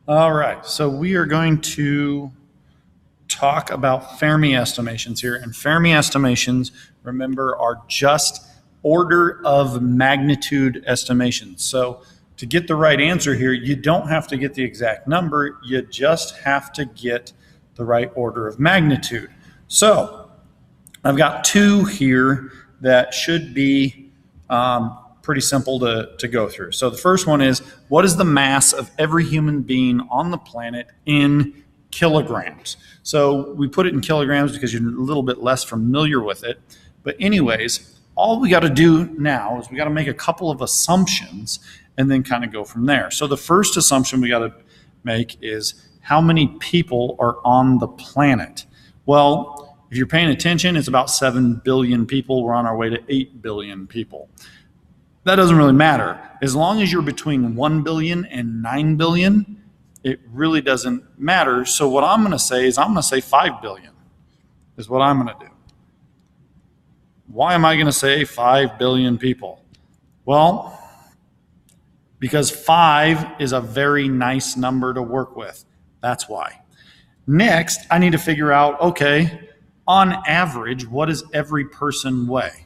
All right, so we are going to talk about Fermi estimations here. And Fermi estimations, remember, are just order of magnitude estimations. So to get the right answer here, you don't have to get the exact number, you just have to get the right order of magnitude. So I've got two here that should be pretty simple to go through. So the first one is, what is the mass of every human being on the planet in kilograms? So we put it in kilograms because you're a little bit less familiar with it. But anyways, all we got to do now is we got to make a couple of assumptions and then kind of go from there. So the first assumption we got to make is how many people are on the planet? Well, if you're paying attention, it's about 7 billion people. We're on our way to 8 billion people. That doesn't really matter. As long as you're between 1 billion and 9 billion, it really doesn't matter. So what I'm going to say is I'm going to say 5 billion is what I'm going to do. Why am I going to say 5 billion people? Well, because 5 is a very nice number to work with. That's why. Next, I need to figure out, okay, on average, what does every person weigh?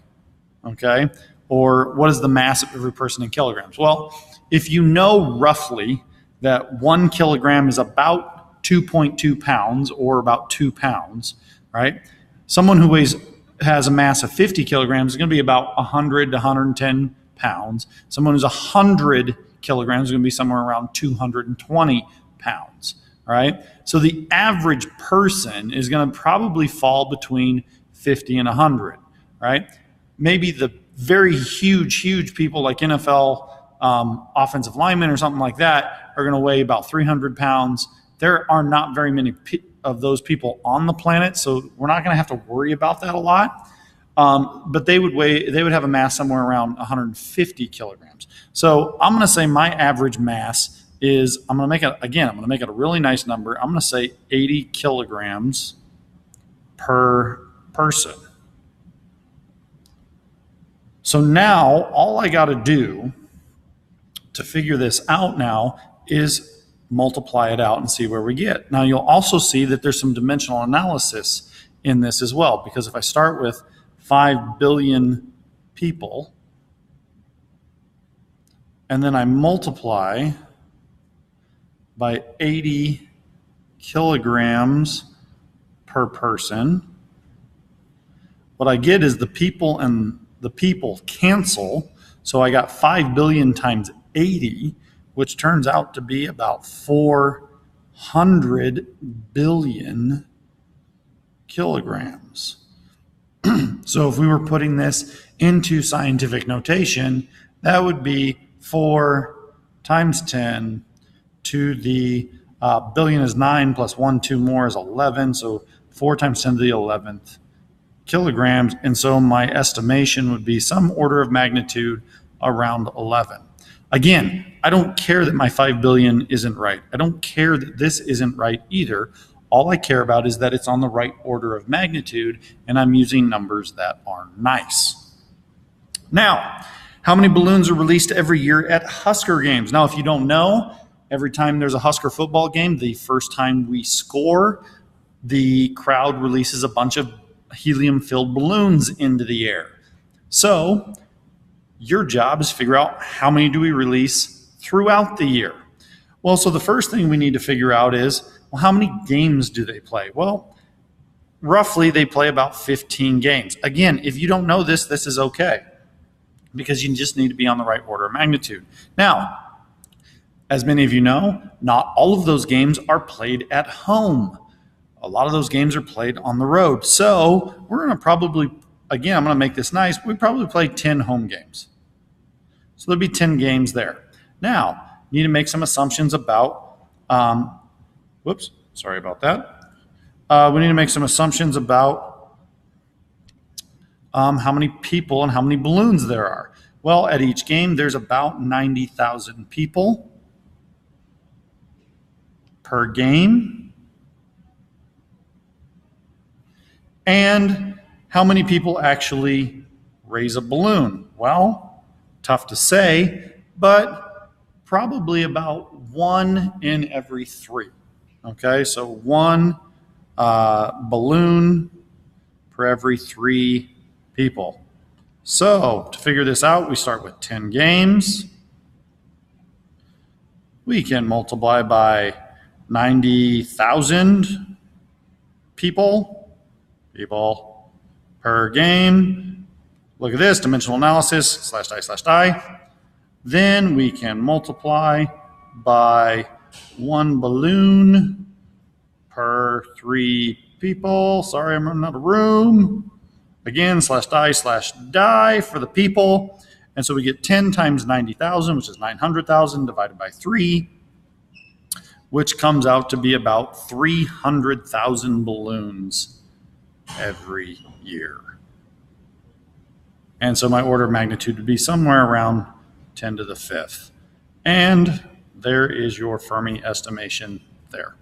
Okay, or what is the mass of every person in kilograms? Well, if you know roughly that 1 kilogram is about 2.2 pounds or about 2 pounds, right? Someone who has a mass of 50 kilograms is going to be about 100 to 110 pounds. Someone who's 100 kilograms is going to be somewhere around 220 pounds, all right? So the average person is going to probably fall between 50 and 100, right? Maybe the very huge people like NFL offensive linemen or something like that are going to weigh about 300 pounds. There are not very many of those people on the planet, so we're not going to have to worry about that a lot. But they would have a mass somewhere around 150 kilograms. So I'm going to say my average mass is, I'm going to make it a really nice number. I'm going to say 80 kilograms per person. So now all I got to do to figure this out now is multiply it out and see where we get. Now you'll also see that there's some dimensional analysis in this as well, because if I start with 5 billion people and then I multiply by 80 kilograms per person, what I get is the people and the people cancel. So I got 5 billion times 80, which turns out to be about 400 billion kilograms. So if we were putting this into scientific notation, that would be 4 times 10 to the billion is 9 plus 1, 2 more is 11. So 4 times 10 to the 11th kilograms. And so my estimation would be some order of magnitude around 11. Again, I don't care that my 5 billion isn't right. I don't care that this isn't right either. All I care about is that it's on the right order of magnitude, and I'm using numbers that are nice. Now, how many balloons are released every year at Husker games? Now, if you don't know, every time there's a Husker football game, the first time we score, the crowd releases a bunch of helium-filled balloons into the air. So your job is to figure out how many do we release throughout the year. Well, so the first thing we need to figure out is, well, how many games do they play? Well, roughly they play about 15 games. Again, if you don't know this, this is okay, because you just need to be on the right order of magnitude. Now, as many of you know, not all of those games are played at home. A lot of those games are played on the road. So we're going to probably, again, I'm going to make this nice, we probably play 10 home games. So there'll be 10 games there. Now, you need to make some assumptions about, whoops, sorry about that. We need to make some assumptions about how many people and how many balloons there are. Well, at each game, there's about 90,000 people per game. And how many people actually raise a balloon? Well, tough to say, but probably about 1 in every 3. Okay, so 1 balloon per every 3 people. So to figure this out, we start with 10 games. We can multiply by 90,000 people per game. Look at this, dimensional analysis, /die. Then we can multiply by 1 balloon per 3 people. Sorry, I'm running out of room. Again, /die for the people. And so we get 10 times 90,000, which is 900,000 divided by 3, which comes out to be about 300,000 balloons every year. And so my order of magnitude would be somewhere around 10 to the 5th. And there is your Fermi estimation there.